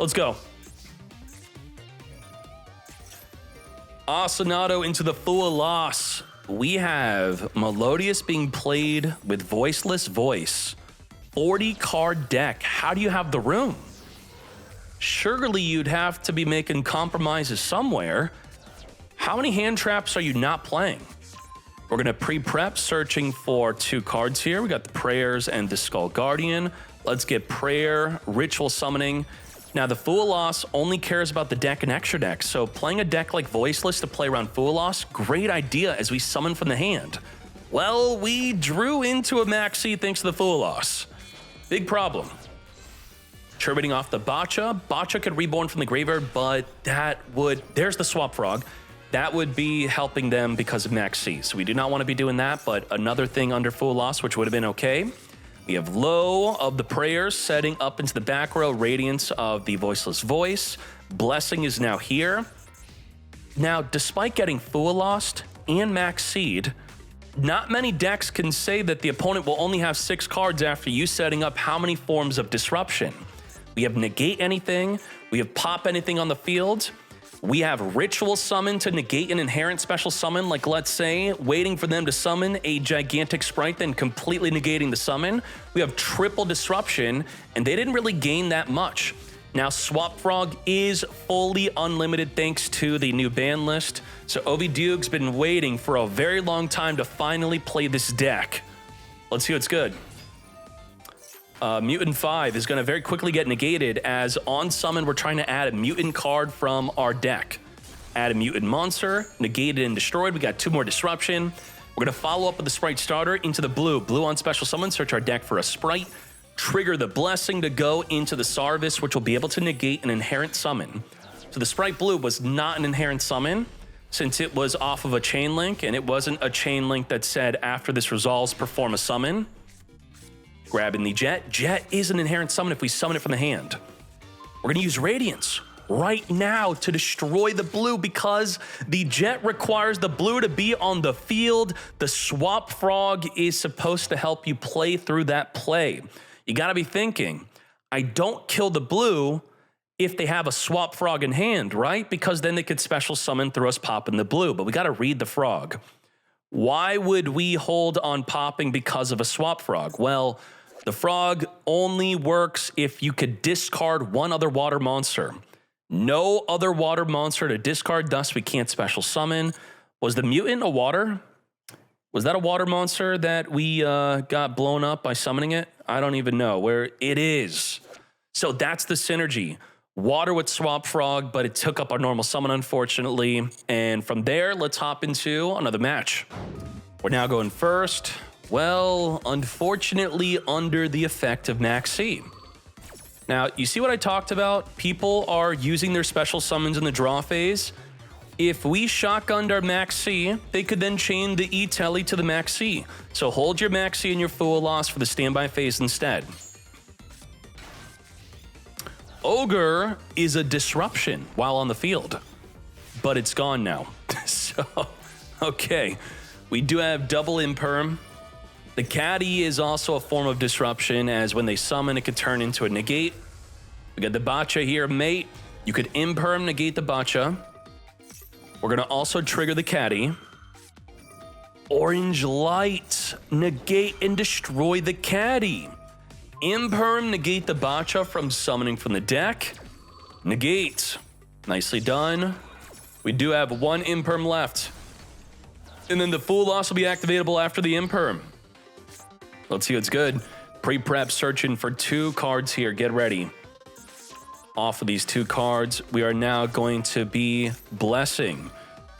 Let's go. Asinato into the Fool Loss. We have Melodious being played with Voiceless Voice. 40 card deck. How do you have the room? Surely you'd have to be making compromises somewhere. How many hand traps are you not playing? We're going to pre-prep, searching for 2 cards here. We got the Prayers and the Skull Guardian. Let's get Prayer, Ritual Summoning. Now, the Fool Loss only cares about the deck and extra deck, so playing a deck like Voiceless to play around Fool Loss, great idea as we summon from the hand. Well, we drew into a Maxi thanks to the Fool Loss. Big problem. Tributing off the Botcha. Botcha could reborn from the graveyard, but that would... There's the Swap Frog. That would be helping them because of Maxi. So we do not want to be doing that, but another thing under Fool Loss, which would have been okay. We have Low of the Prayers setting up into the back row, Radiance of the Voiceless Voice. Blessing is now here. Now, despite getting Fool Lost and Max Seed, not many decks can say that the opponent will only have 6 cards after you setting up how many forms of disruption. We have Negate Anything, we have Pop Anything on the field, we have Ritual Summon to negate an inherent special summon, like let's say, waiting for them to summon a gigantic Spright, then completely negating the summon. We have Triple Disruption, and they didn't really gain that much. Now, Swap Frog is fully unlimited thanks to the new ban list, so Oviduke's been waiting for a very long time to finally play this deck. Let's see what's good. Mutant 5 is going to very quickly get negated as on summon we're trying to add a mutant card from our deck. Add a mutant monster, negated and destroyed. We got 2 more disruption. We're going to follow up with the Spright starter into the blue. Blue on special summon, search our deck for a Spright. Trigger the Blessing to go into the Sarvis, which will be able to negate an inherent summon. So the Spright blue was not an inherent summon since it was off of a chain link, and it wasn't a chain link that said after this resolves, perform a summon. Grabbing the Jet. Jet is an inherent summon if we summon it from the hand. We're going to use Radiance right now to destroy the blue because the Jet requires the blue to be on the field. The Swap Frog is supposed to help you play through that play. You got to be thinking, I don't kill the blue if they have a Swap Frog in hand, right? Because then they could special summon through us popping the blue, but we got to read the Frog. Why would we hold on popping because of a Swap Frog? Well, the Frog only works if you could discard one other water monster. No other water monster to discard, thus we can't special summon. Was the mutant a water? Was that a water monster that we got blown up by summoning it? I don't even know where it is. So that's the synergy. Water with Swap Frog, but it took up our normal summon, unfortunately. And from there, let's hop into another match. We're now going first. Well, unfortunately, under the effect of Max C. Now, you see what I talked about? People are using their special summons in the draw phase. If we shotgunned our Max C, they could then chain the E-Telly to the Max C. So hold your Max C and your Fool Loss for the standby phase instead. Ogre is a disruption while on the field, but it's gone now. So, okay, we do have double imperm. The Caddy is also a form of disruption, as when they summon, it could turn into a negate. We got the Botcha here, mate. You could imperm negate the Botcha. We're going to also trigger the Caddy. Orange Light, negate and destroy the Caddy. Imperm, negate the Botcha from summoning from the deck. Negate. Nicely done. We do have 1 imperm left. And then the Fool Loss will be activatable after the imperm. Let's see what's good. Pre-prep searching for 2 cards here. Get ready. Off of these 2 cards, we are now going to be Blessing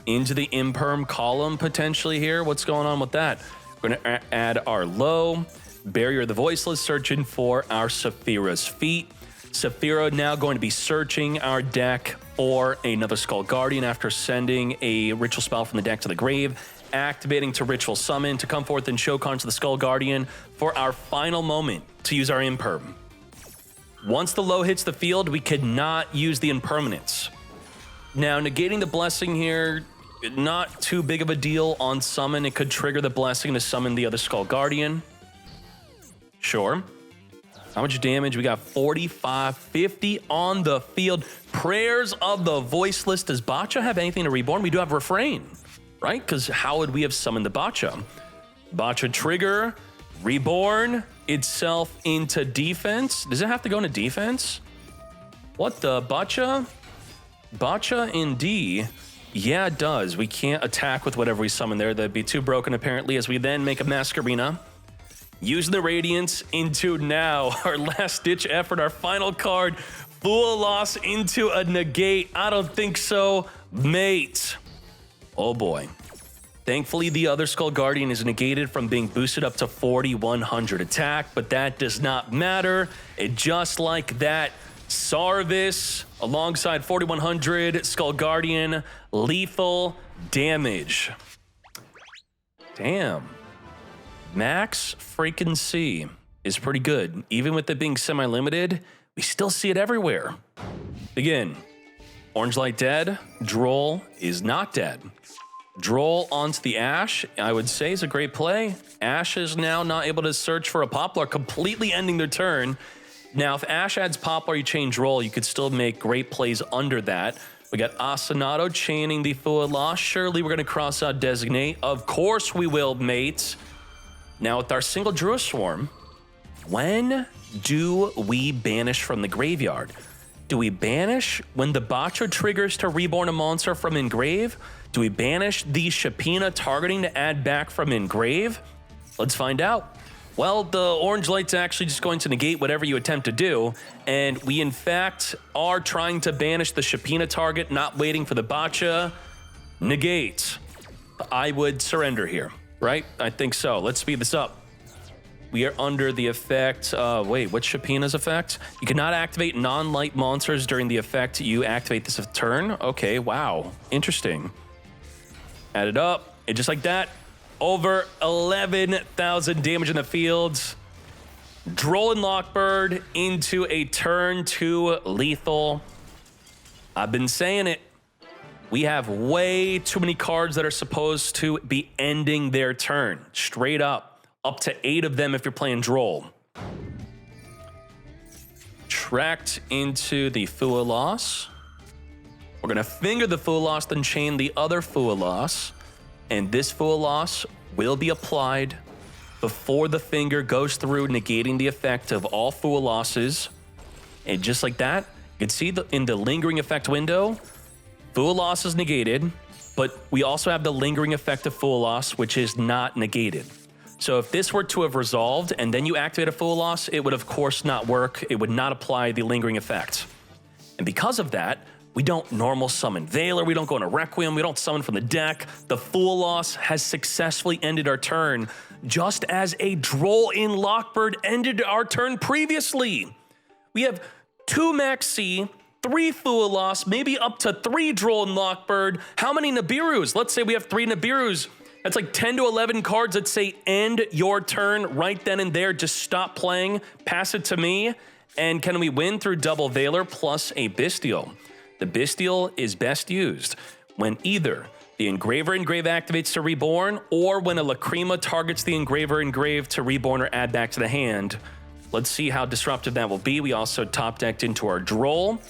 into the imperm column potentially here. What's going on with that? We're going to add our Low. Barrier of the Voiceless, searching for our Saphira's Feet. Saphira now going to be searching our deck for another Skull Guardian after sending a ritual spell from the deck to the grave, activating to Ritual Summon to come forth and show cards to the Skull Guardian for our final moment to use our imperm. Once the Low hits the field, we could not use the impermanence. Now, negating the Blessing here, not too big of a deal on summon. It could trigger the Blessing to summon the other Skull Guardian. Sure. How much damage? We got 45, 50 on the field. Prayers of the Voiceless. Does Botcha have anything to reborn? We do have Refrain, right? Because how would we have summoned the Botcha? Botcha trigger, reborn itself into defense. Does it have to go into defense? What the Botcha? Botcha in D. Yeah, it does. We can't attack with whatever we summon there. That'd be too broken, apparently, as we then make a Masquerena. Use the Radiance into now our last-ditch effort, our final card. Fool Loss into a negate. I don't think so, mate. Oh boy. Thankfully, the other Skull Guardian is negated from being boosted up to 4,100 attack, but that does not matter. It just like that, Sarvis alongside 4,100 Skull Guardian, lethal damage. Damn. Max freaking C is pretty good. Even with it being semi-limited, we still see it everywhere. Again, Orange Light dead, Droll is not dead. Droll onto the Ash, I would say, is a great play. Ash is now not able to search for a Poplar, completely ending their turn. Now, if Ash adds Poplar, you chain Droll, you could still make great plays under that. We got Asanato chaining the Fool Loss. Surely we're going to cross out Designate. Of course we will, mates. Now, with our single Druid Swarm, when do we banish from the graveyard? Do we banish when the Botcha triggers to reborn a monster from engrave? Do we banish the Shapina targeting to add back from engrave? Let's find out. Well, the Orange Light's actually just going to negate whatever you attempt to do, and we in fact are trying to banish the Shapina target, not waiting for the Botcha. Negate. I would surrender here. Right? I think so. Let's speed this up. We are under the effect. Wait, what's Shapina's effect? You cannot activate non-light monsters during the effect you activate this turn. Okay, wow. Interesting. Add it up. And just like that, over 11,000 damage in the fields. Droll and Lockbird into a turn 2 lethal. I've been saying it. We have way too many cards that are supposed to be ending their turn. Straight up to 8 of them if you're playing Droll. Tracked into the Fool Loss. We're going to finger the Fool Loss, then chain the other Fool Loss. And this Fool Loss will be applied before the finger goes through, negating the effect of all Fool Losses. And just like that, you can see in the lingering effect window, Fool Loss is negated, but we also have the lingering effect of Fool Loss, which is not negated. So if this were to have resolved and then you activate a Fool Loss, it would of course not work. It would not apply the lingering effect. And because of that, we don't normal summon Veiler, we don't go into Requiem, we don't summon from the deck. The Fool Loss has successfully ended our turn, just as a Droll in Lockbird ended our turn previously. We have 2 Max C, 3 Fool Loss, maybe up to 3 Droll and Lockbird. How many Nibirus? Let's say we have 3 Nibirus. That's like 10 to 11 cards that say end your turn right then and there. Just stop playing, pass it to me. And can we win through double Veiler plus a Bestial? The Bestial is best used when either the Engraver Engrave activates to reborn or when a Lacrima targets the Engraver Engrave to reborn or add back to the hand. Let's see how disruptive that will be. We also top decked into our Droll.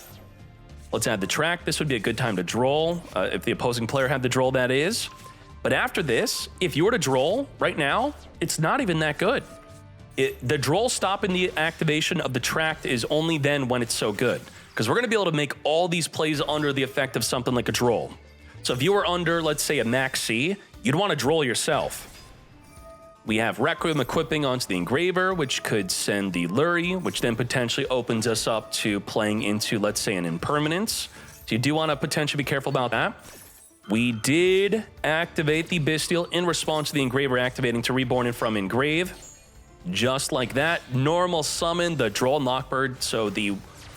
Let's add the track. This would be a good time to Droll, if the opposing player had the Droll, that is. But after this, if you were to Droll right now, it's not even that good. The Droll stopping the activation of the track is only then when it's so good. Because we're going to be able to make all these plays under the effect of something like a Droll. So if you were under, let's say, a Max C, you'd want to Droll yourself. We have Requiem equipping onto the Engraver, which could send the Lurie, which then potentially opens us up to playing into, let's say, an Impermanence. So you do want to potentially be careful about that. We did activate the Bestial in response to the Engraver activating to reborn it from Engrave. Just like that, normal summon the Droll and Lockbird. So the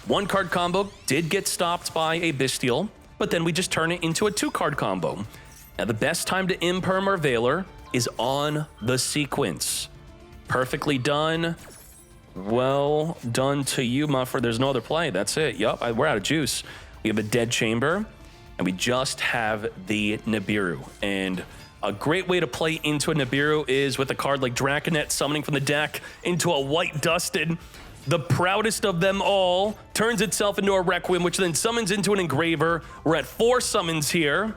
1-card combo did get stopped by a Bestial, but then we just turn it into a 2-card combo. Now the best time to Imperm or Veiler is on the sequence. Perfectly done. Well done to you, Muffer. There's no other play. That's it. Yup, we're out of juice. We have a Dead Chamber, and we just have the Nibiru. And a great way to play into a Nibiru is with a card like Draconet summoning from the deck into a white dusted. the proudest of them all, turns itself into a Requiem, which then summons into an Engraver. We're at 4 summons here.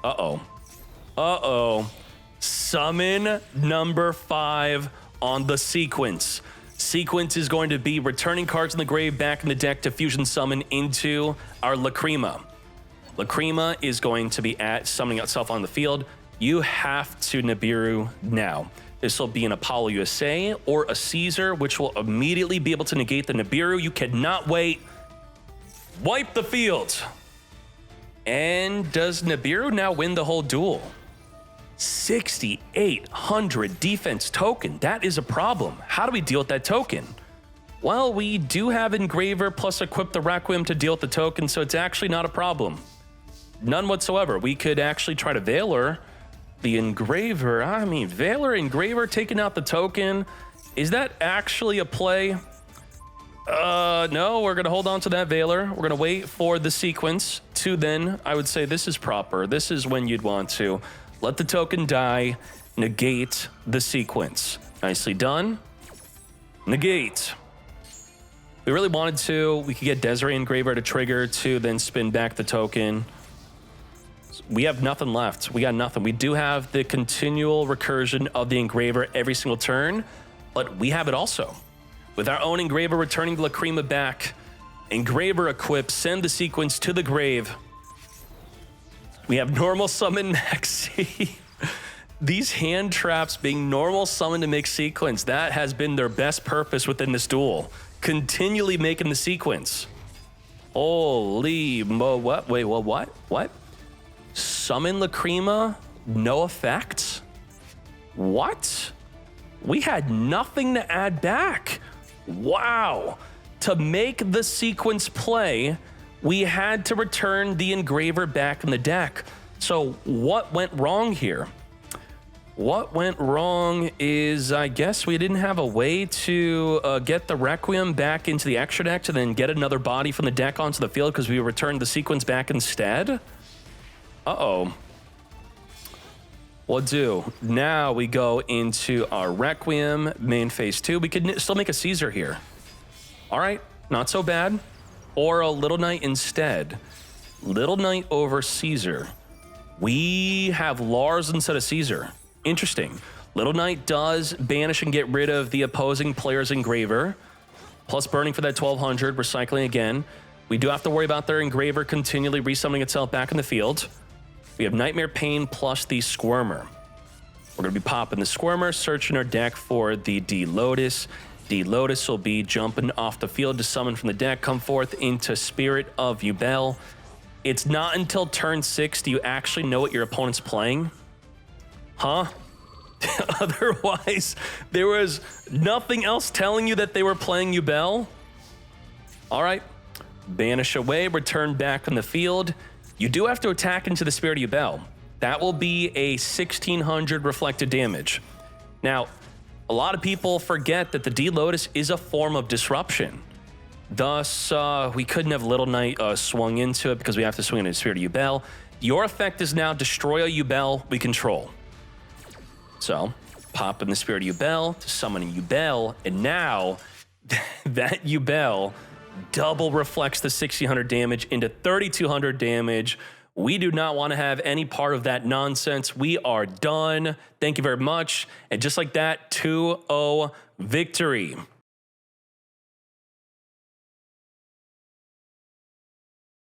Uh-oh. Uh-oh. Summon number 5 on the sequence. Sequence is going to be returning cards in the grave back in the deck to fusion summon into our Lacrima. Lacrima is going to be summoning itself on the field. You have to Nibiru now. This will be an Apollo USA or a Caesar, which will immediately be able to negate the Nibiru. You cannot wait. Wipe the field. And does Nibiru now win the whole duel? 6,800 defense token. That is a problem. How do we deal with that token? Well, we do have Engraver plus equip the Requiem to deal with the token, so it's actually not a problem. None whatsoever. We could actually try to Valor the Engraver. I mean, Valor, Engraver, taking out the token. Is that actually a play? No, we're going to hold on to that Valor. We're going to wait for the sequence to then, I would say this is proper. This is when you'd want to let the token die, negate the sequence. Nicely done. Negate. We really wanted to. We could get Desiree Engraver to trigger to then spin back the token. We have nothing left. We got nothing. We do have the continual recursion of the Engraver every single turn, but we have it also. With our own Engraver returning the Lacrima back, Engraver equipped, send the sequence to the grave. We have normal summon Maxi. These hand traps being normal summon to make sequence, that has been their best purpose within this duel. Continually making the sequence. Holy mo, what? Wait, well, what? What? Summon Lacrima, no effect? What? We had nothing to add back. Wow. To make the sequence play, we had to return the Engraver back in the deck. So what went wrong here? What went wrong is, I guess we didn't have a way to get the Requiem back into the extra deck to then get another body from the deck onto the field because we returned the sequence back instead. Uh-oh. What do? Now we go into our Requiem, main phase 2. We could still make a Caesar here. All right, not so bad. Or a Little Knight instead. Little Knight over Caesar. We have Lars instead of Caesar. Interesting. Little Knight does banish and get rid of the opposing player's Engraver. Plus burning for that 1,200, recycling again. We do have to worry about their Engraver continually resummoning itself back in the field. We have Nightmare Pain plus the Squirmer. We're going to be popping the Squirmer, searching our deck for the D-Lotus. D-Lotus will be jumping off the field to summon from the deck, come forth into Spirit of Yubel. It's not until turn 6 do you actually know what your opponent's playing. Huh? Otherwise, there was nothing else telling you that they were playing Yubel. All right. Banish away, return back on the field. You do have to attack into the Spirit of Yubel. That will be a 1,600 reflected damage. Now, a lot of people forget that the D-Lotus is a form of disruption. Thus, we couldn't have Little Knight swung into it because we have to swing into the Spirit of Yubel. Your effect is now destroy a Yubel we control. So, pop in the Spirit of Yubel to summon a Yubel, and now that Yubel double reflects the 1,600 damage into 3,200 damage. We do not want to have any part of that nonsense. We are done. Thank you very much. And just like that, 2-0 victory.